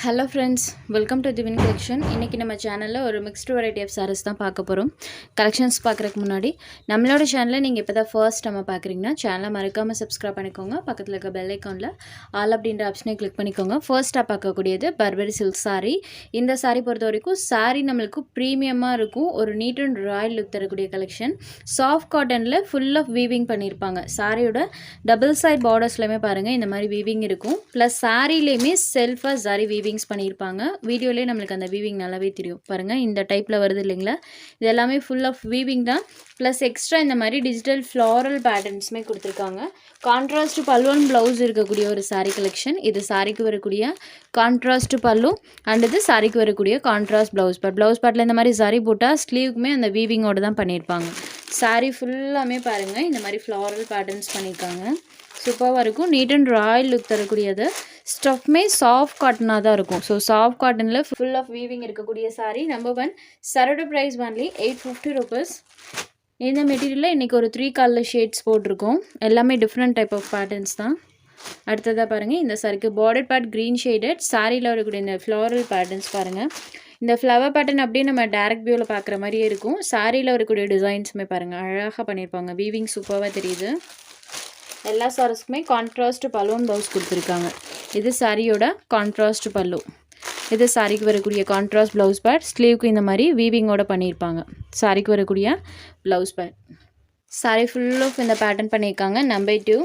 Hello friends, welcome to திவின் collection. இன்றைக்கி நம்ம சேனலில் ஒரு மிக்ஸ்டு வெரைட்டி ஆஃப் சாரீஸ் தான் பார்க்க போகிறோம். கலெக்ஷன்ஸ் பார்க்குறதுக்கு முன்னாடி நம்மளோட சேனலில் நீங்கள் இப்போ தான் ஃபர்ஸ்ட் நம்ம பார்க்குறீங்கன்னா சேனலை மறக்காமல் சப்ஸ்கிரைப் பண்ணிக்கோங்க. பக்கத்தில் இருக்க பெல் ஐக்கானில் ஆல் அப்படின்ற ஆப்ஷனை கிளிக் பண்ணிக்கோங்க. ஃபர்ஸ்ட்டாக பார்க்கக்கூடியது பர்பரி சில்க் சாரீ. இந்த சாரீ பொறுத்த வரைக்கும் சாரீ நம்மளுக்கு ப்ரீமியமாக இருக்கும். ஒரு நீட் அண்ட் ராயல் லுக் தரக்கூடிய கலெக்ஷன். சாஃப்ட் காட்டனில் ஃபுல் ஆஃப் வீவிங் பண்ணியிருப்பாங்க. சாரியோட டபுள் சைட் பார்டர்ஸ்லையுமே பாருங்கள் இந்த மாதிரி வீவிங் இருக்கும். ப்ளஸ் சாரீலேயுமே செல்ஃபாக சாரி வீவிங்ஸ் பண்ணியிருப்பாங்க. வீடியோலேயே நம்மளுக்கு அந்த வீவிங் நல்லாவே தெரியும் பாருங்கள். இந்த டைப்பில் வருது இல்லைங்களா, இது எல்லாமே ஃபுல் ஆஃப் வீவிங் தான். ப்ளஸ் எக்ஸ்ட்ரா இந்த மாதிரி டிஜிட்டல் ஃப்ளாரல் பேட்டர்ன்ஸுமே கொடுத்துருக்காங்க. கான்ட்ராஸ்ட் பல்லு அண்ட் ப்ளவுஸ் இருக்கக்கூடிய ஒரு சாரீ கலெக்ஷன். இது சாரிக்கு வரக்கூடிய கான்ட்ராஸ்ட் பல்லு அண்ட் இது சாரிக்கு வரக்கூடிய கான்ட்ராஸ்ட் ப்ளவுஸ் பார்ட். ப்ளவுஸ் பார்ட்டில் இந்த மாதிரி சாரி போட்டால் ஸ்லீவுக்குமே அந்த வீவிங்கோடு தான் பண்ணியிருப்பாங்க. சாரீ ஃபுல்லாமே பாருங்கள் இந்த மாதிரி ஃப்ளாரல் பேட்டர்ன்ஸ் பண்ணியிருக்காங்க. சூப்பராக இருக்கும். நீட் அண்ட் ராயல் லுக் தரக்கூடியது. ஸ்டஃப்மே சாஃப்ட் காட்டனாக தான் இருக்கும். ஸோ சாஃப்ட் காட்டனில் ஃபுல் ஆஃப் வீவிங் இருக்கக்கூடிய சாரீ. நம்பர் 1 சரோட ப்ரைஸ் ஒன்லி 850 rupees. இந்த மெட்டீரியலில் இன்றைக்கி ஒரு 3 கலர் ஷேட்ஸ் போட்டிருக்கோம். எல்லாமே டிஃப்ரெண்ட் டைப் ஆஃப் பேட்டர்ன்ஸ் தான். அடுத்ததாக பாருங்கள், இந்த சாரிக்கு பார்டர் பார்ட் க்ரீன் ஷேடட். சாரியில் வரக்கூடிய இந்த ஃப்ளாரல் பேட்டர்ன்ஸ் பாருங்கள். இந்த ஃப்ளவர் பேட்டர்ன் அப்படியே நம்ம டேரக்ட் வியூவில் பார்க்குற மாதிரியே இருக்கும். சாரியில் வரக்கூடிய டிசைன்ஸுமே பாருங்கள் அழகாக பண்ணியிருப்பாங்க. வீவிங் சூப்பராக தெரியுது. எல்லா சாரீஸ்க்குமே கான்ட்ராஸ்ட் பல்லுவன் ப்ளவுஸ் கொடுத்துருக்காங்க. இது சாரியோட கான்ட்ராஸ்ட் பல்லு. இது சாரிக்கு வரக்கூடிய கான்ட்ராஸ்ட் ப்ளவுஸ் பேட். ஸ்லீவுக்கு இந்த மாதிரி வீவிங்கோட பண்ணியிருப்பாங்க. சாரிக்கு வரக்கூடிய ப்ளவுஸ் பேட். சாரி ஃபுல் ஆஃப் இந்த பேட்டர்ன் பண்ணியிருக்காங்க. Number 2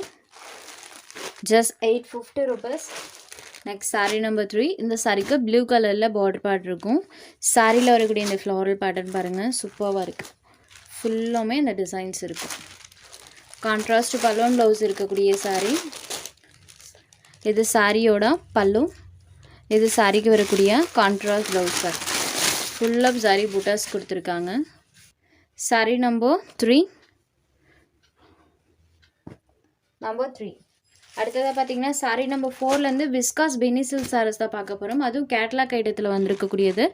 just 850 rupees. Next sari number 3. இந்த சாரிக்கு ப்ளூ கலரில் பார்டர் பார்ட் இருக்கும். சாரியில் வரக்கூடிய இந்த ஃப்ளாரல் பேட்டர்ன் பாருங்கள் சூப்பராக இருக்குது. ஃபுல்லாமே இந்த டிசைன்ஸ் இருக்கும். கான்ட்ராஸ்ட் பல்லுவன் ப்ளவுஸ் இருக்கக்கூடிய சாரீ. இது சாரியோட பல்லு. இது சாரிக்கு வரக்கூடிய contrast blouse sir. Full of sari பூட்டாஸ் கொடுத்துருக்காங்க. சாரீ நம்பர் 3. அடுத்ததாக பார்த்தீங்கன்னா சாரீ நம்பர் 4லேருந்து விஸ்காஸ் பெனி சில்க் சாரீஸ் தான் பார்க்க போகிறோம். அதுவும் கேட்லாக் ஐட்டத்தில் வந்திருக்கக்கூடியது.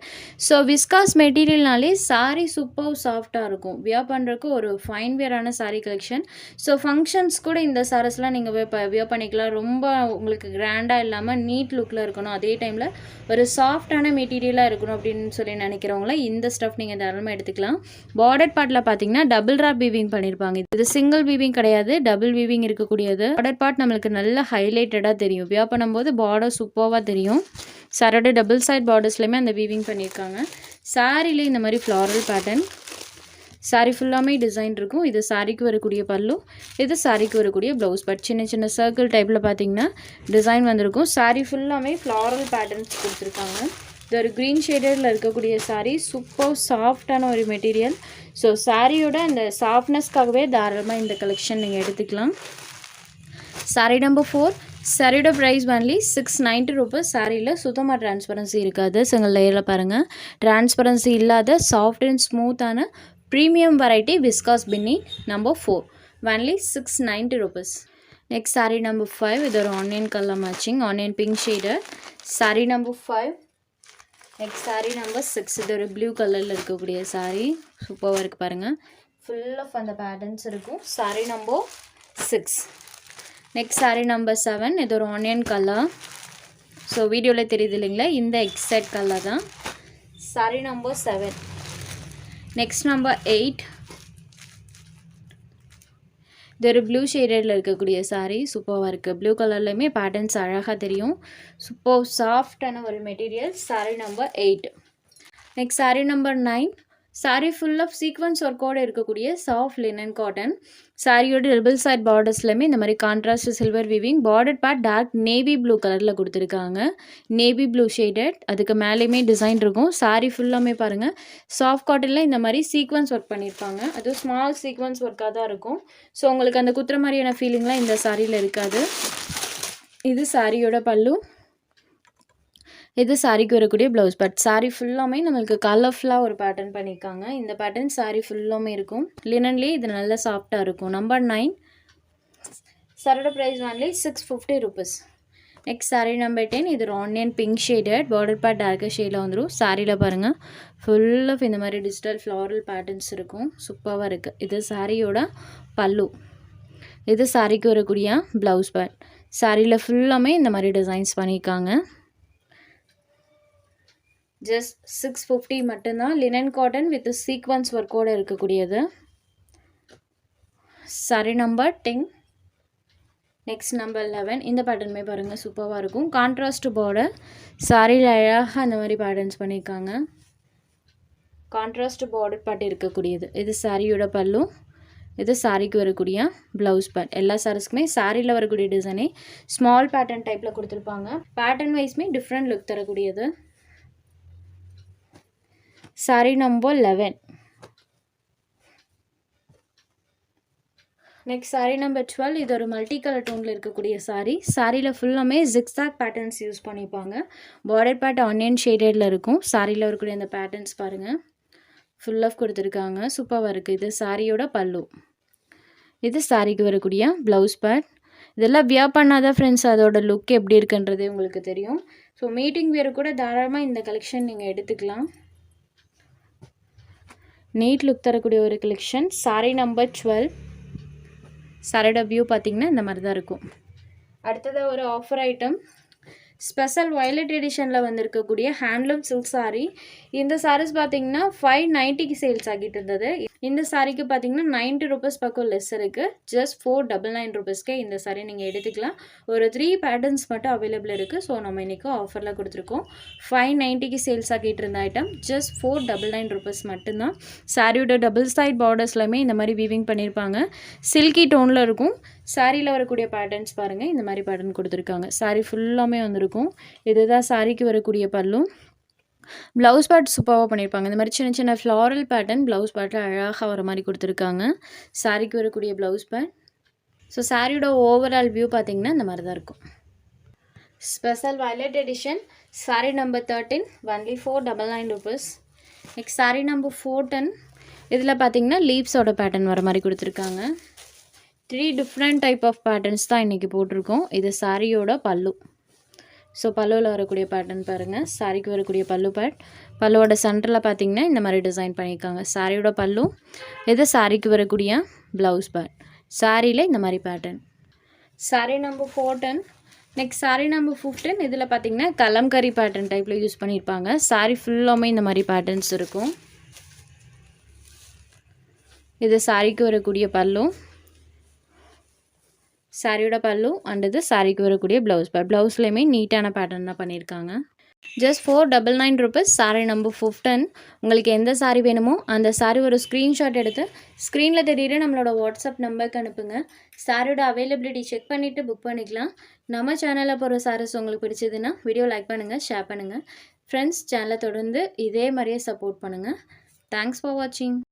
ஸோ விஸ்காஸ் மெட்டீரியல்னாலே சாரீ சூப்பர் சாஃப்டாக இருக்கும். வியர் பண்ணுறதுக்கு ஒரு ஃபைன் வியரான சாரீ கலெக்ஷன். ஸோ ஃபங்க்ஷன்ஸ் கூட இந்த சாரீஸ்லாம் நீங்கள் வியர் பண்ணிக்கலாம். ரொம்ப உங்களுக்கு கிராண்டாக இல்லாமல் நீட் லுக்கில் இருக்கணும், அதே டைமில் ஒரு சாஃப்டான மெட்டீரியலாக இருக்கணும் அப்படின்னு சொல்லி நினைக்கிறவங்கள இந்த ஸ்டஃப் நீங்கள் தாராளமாக எடுத்துக்கலாம். பார்டர் பார்ட்டில் பார்த்தீங்கன்னா டபுள் ராப் வீவிங் பண்ணியிருப்பாங்க. இது சிங்கிள் வீவிங் கிடையாது, டபுள் வீவிங் இருக்கக்கூடியது. பார்டர் பார்ட் நம்மளுக்கு நல்ல ஹைலைட்டடாக தெரியும். வியர் பண்ணும்போது பார்டர் சூப்பராக தெரியும். சாரோட டபுள் சைட் பார்டர்ஸ்லையுமே அந்த வீவிங் பண்ணியிருக்காங்க. சாரிலே இந்த மாதிரி ஃப்ளாரல் பேட்டர்ன். சாரி ஃபுல்லாமே டிசைன் இருக்கும். இது சாரிக்கு வரக்கூடிய பல்லு. இது சாரிக்கு வரக்கூடிய ப்ளவுஸ் பார்ட். சின்ன சின்ன சர்க்கிள் டைப்பில் பார்த்தீங்கன்னா டிசைன் வந்திருக்கும். சாரி ஃபுல்லாமே ஃப்ளாரல் பேட்டர்ன்ஸ் கொடுத்துருக்காங்க. இது ஒரு க்ரீன் ஷேடரில் இருக்கக்கூடிய சாரீ. சூப்பர் சாஃப்டான ஒரு மெட்டீரியல். ஸோ சாரியோட அந்த சாஃப்ட்னஸ்க்காகவே தாராளமாக இந்த கலெக்ஷன் நீங்கள் எடுத்துக்கலாம். சாரீ நம்பர் 4. சாரியோட ப்ரைஸ் ஒன்லி 690 rupees. சாரியில் சுத்தமாக டிரான்ஸ்பரன்சி இருக்காது. சிங்கிள் லேயரில் பாருங்கள். டிரான்ஸ்பரன்சி இல்லாத சாஃப்ட் அண்ட் ஸ்மூத்தான premium variety viscose Binny number 4 only 690 rupees. Next sari number 5. இது ஒரு onion colour matching, onion pink shader. Sari number 5. Next sari number 6. இது ஒரு ப்ளூ கலரில் இருக்கக்கூடிய சாரீ. சூப்பராக இருக்குது பாருங்கள். ஃபுல் ஆஃப் அந்த பேட்டர்ன்ஸ் இருக்கும். Sari number 6. Next sari number 7. இது ஒரு ஆனியன் கலர். ஸோ வீடியோவில் தெரியுது இல்லைங்களா, இந்த எக்ஸாக்ட் கலர் தான். சாரீ நம்பர் 7. Next number 8. இது ஒரு ப்ளூ ஷேடரில் இருக்கக்கூடிய சாரீ. சூப்பராக இருக்குது. ப்ளூ கலர்லையுமே பேட்டர்ன்ஸ் அழகாக தெரியும். சூப்பர் சாஃப்டான ஒரு material. Sari number 8. Next sari number 9. Sari full of sequence ஒர்க்கோடு இருக்கக்கூடிய சாஃப்ட் லினன் காட்டன். சாரியோட டபுள் சைட் பார்டர்ஸ்லையுமே இந்த மாதிரி contrast silver weaving. Border part dark navy blue கலரில் கொடுத்துருக்காங்க. Navy blue shaded. அதுக்கு மேலேயுமே டிசைன் இருக்கும். சாரீ ஃபுல்லாமே பாருங்கள் சாஃப்ட் காட்டனில் இந்த மாதிரி சீக்வன்ஸ் ஒர்க் பண்ணியிருப்பாங்க. அதுவும் ஸ்மால் சீக்வன்ஸ் ஒர்க்காக தான் இருக்கும். ஸோ உங்களுக்கு அந்த குத்துற மாதிரியான ஃபீலிங்லாம் இந்த சாரியில் இருக்காது. இது சாரியோட பல்லு. இது சாரிக்கு வரக்கூடிய ப்ளவுஸ் பார்ட். சாரீ ஃபுல்லாமே நம்மளுக்கு கலர்ஃபுல்லாக ஒரு பேட்டர்ன் பண்ணியிருக்காங்க. இந்த பேட்டர்ன் சாரீ ஃபுல்லாமே இருக்கும். லினன்லேயே இது நல்லா சாஃப்டாக இருக்கும். நம்பர் 9. சாரோட price only 650 rupees. Next sari number 10. இது onion pink shaded. Border part darker ஷேடில் வந்துடும். சாரியில் பாருங்கள் ஃபுல் ஆஃப் இந்த மாதிரி டிஜிட்டல் ஃப்ளாரல் பேட்டர்ன்ஸ் இருக்கும். சூப்பராக இருக்குது. இது சாரியோட பல்லு. இது சாரிக்கு வரக்கூடிய ப்ளவுஸ் பார்ட். சாரியில் ஃபுல்லாமே இந்த மாதிரி டிசைன்ஸ் பண்ணியிருக்காங்க. ஜஸ்ட் 650 மட்டும்தான். லினன் காட்டன் வித் சீக்வன்ஸ் ஒர்க்கோடு இருக்கக்கூடியது. Sorry number 10. Next number 11. இந்த பேட்டர்னுமே பாருங்கள் சூப்பராக இருக்கும். கான்ட்ராஸ்ட் பார்டர், சாரியில் அழகாக அந்த மாதிரி பேட்டர்ன்ஸ் பண்ணியிருக்காங்க. கான்ட்ராஸ்ட் பார்டர் பாட்டு இருக்கக்கூடியது. இது சாரியோட பல்லு, இது சாரிக்கு வரக்கூடிய ப்ளவுஸ் பார்ட். எல்லா சாரீஸ்க்குமே சாரியில் வரக்கூடிய டிசைனே ஸ்மால் பேட்டர்ன் டைப்பில் கொடுத்துருப்பாங்க. பேட்டர்ன் வைஸ்மே டிஃப்ரெண்ட் லுக் தரக்கூடியது. Sorry number 11. Next sorry number 12. இது ஒரு மல்டி கலர் டோனில் இருக்கக்கூடிய சாரி. சாரியில் ஃபுல்லாமே ஜிக்ஸாக் பேட்டர்ன்ஸ் யூஸ் பண்ணியிருப்பாங்க. பார்டர் பார்ட் ஆனியன் ஷேடடில் இருக்கும். சாரியில் வரக்கூடிய அந்த பேட்டர்ன்ஸ் பாருங்கள், ஃபுல் ஆஃப் கொடுத்துருக்காங்க. சூப்பராக இருக்குது. இது சாரியோட பல்லு, இது சாரிக்கு வரக்கூடிய ப்ளவுஸ் பார்ட். இதெல்லாம் வியர் பண்ணாதான் ஃப்ரெண்ட்ஸ் அதோட லுக் எப்படி இருக்குன்றது உங்களுக்கு தெரியும். ஸோ மீட்டிங் வியர் கூட தாராளமாக இந்த கலெக்ஷன் நீங்கள் எடுத்துக்கலாம். நீட் லுக் தரக்கூடிய ஒரு கலெக்ஷன். Sorry number 12. சாரியோட வியூ பார்த்திங்கன்னா இந்த மாதிரி தான் இருக்கும். அடுத்ததாக ஒரு ஆஃபர் ஐட்டம், ஸ்பெஷல் வயலட் எடிஷனில் வந்திருக்கக்கூடிய ஹேண்ட்லூம் சில்க் சாரீ. இந்த சாரீஸ் பார்த்திங்கன்னா 590க்கு சேல்ஸ் ஆகிட்டு இருந்தது. இந்த சாரிக்கு பார்த்திங்கன்னா 90 ரூபீஸ் பக்கம் லெஸ் இருக்குது. ஜஸ்ட் 499 ரூபீஸ்க்கே இந்த சாரீ நீங்கள் எடுத்துக்கலாம். ஒரு 3 பேட்டர்ன்ஸ் மட்டும் அவைலபிள் இருக்குது. ஸோ நம்ம இன்றைக்கி ஆஃபரில் கொடுத்துருக்கோம். 590க்கு சேல்ஸ் ஆகிட்டு இருந்த ஐட்டம் ஜஸ்ட் 499 ரூபீஸ் மட்டும்தான். சாரியோட டபுள் சைட் பார்டர்ஸ்லையுமே இந்த மாதிரி வீவிங் பண்ணியிருப்பாங்க. சில்கி டோனில் இருக்கும். சாரியில் வரக்கூடிய பேட்டர்ன்ஸ் பாருங்கள், இந்த மாதிரி பேட்டர்ன் கொடுத்துருக்காங்க. சாரி ஃபுல்லாமே வந்துருக்கும். இதுதான் சாரிக்கு வரக்கூடிய பல்லு. ப்ளவுஸ் பார்ட் சூப்பராக பண்ணியிருப்பாங்க. இந்த மாதிரி சின்ன சின்ன ஃப்ளாரல் பேட்டர்ன் ப்ளவுஸ் பார்ட்டில் அழகாக வர மாதிரி கொடுத்துருக்காங்க. சாரிக்கு வரக்கூடிய ப்ளவுஸ் பார்ட். ஸோ சாரியோட ஓவரால் வியூ பார்த்திங்கன்னா இந்த மாதிரி தான் இருக்கும். Special violet edition sorry number 13. Only 499 rupees. Next sorry number 410. இதில் பார்த்திங்கன்னா லீவ்ஸோட பேட்டர்ன் வர மாதிரி கொடுத்துருக்காங்க. 3 டிஃப்ரெண்ட் டைப் ஆஃப் பேட்டர்ன்ஸ் தான் இன்றைக்கி போட்டிருக்கோம். இது சாரியோட பல்லு. ஸோ பல்லுவில் வரக்கூடிய பேட்டர்ன் பாருங்கள். சாரிக்கு வரக்கூடிய பல்லு பார்ட். பல்லுவோட சென்டரில் பார்த்திங்கன்னா இந்த மாதிரி டிசைன் பண்ணியிருக்காங்க. சாரியோட பல்லு, இது சாரிக்கு வரக்கூடிய ப்ளவுஸ் பார்ட். சாரியில் இந்த மாதிரி pattern. Sorry number 410. Next sorry number 15. இதில் பார்த்திங்கன்னா கலம்கரி பேட்டர்ன் டைப்பில் யூஸ் பண்ணியிருப்பாங்க. சாரி ஃபுல்லாமே இந்த மாதிரி பேட்டர்ன்ஸ் இருக்கும். இது சாரிக்கு வரக்கூடிய பல்லு, சாரியோட பல்லு அண்ட் இது சாரிக்கு வரக்கூடிய ப்ளவுஸ் பார்ட். ப்ளவுஸ்லேயுமே நீட்டான பேட்டர்ன் தான் பண்ணியிருக்காங்க. Just 499 rupees. Sorry number 15. உங்களுக்கு எந்த சாரி வேணுமோ அந்த சாரி ஒரு ஸ்க்ரீன்ஷாட் எடுத்து ஸ்க்ரீனில் தெரியுற நம்மளோட வாட்ஸ்அப் நம்பருக்கு அனுப்புங்க. சாரியோட அவைலபிலிட்டி செக் பண்ணிவிட்டு புக் பண்ணிக்கலாம். நம்ம சேனலில் போகிற சாரீஸ் உங்களுக்கு பிடிச்சதுன்னா வீடியோ லைக் பண்ணுங்கள், ஷேர் பண்ணுங்கள். ஃப்ரெண்ட்ஸ், சேனலை தொடர்ந்து இதே மாதிரியே சப்போர்ட் பண்ணுங்கள். தேங்க்ஸ் ஃபார் வாட்சிங்.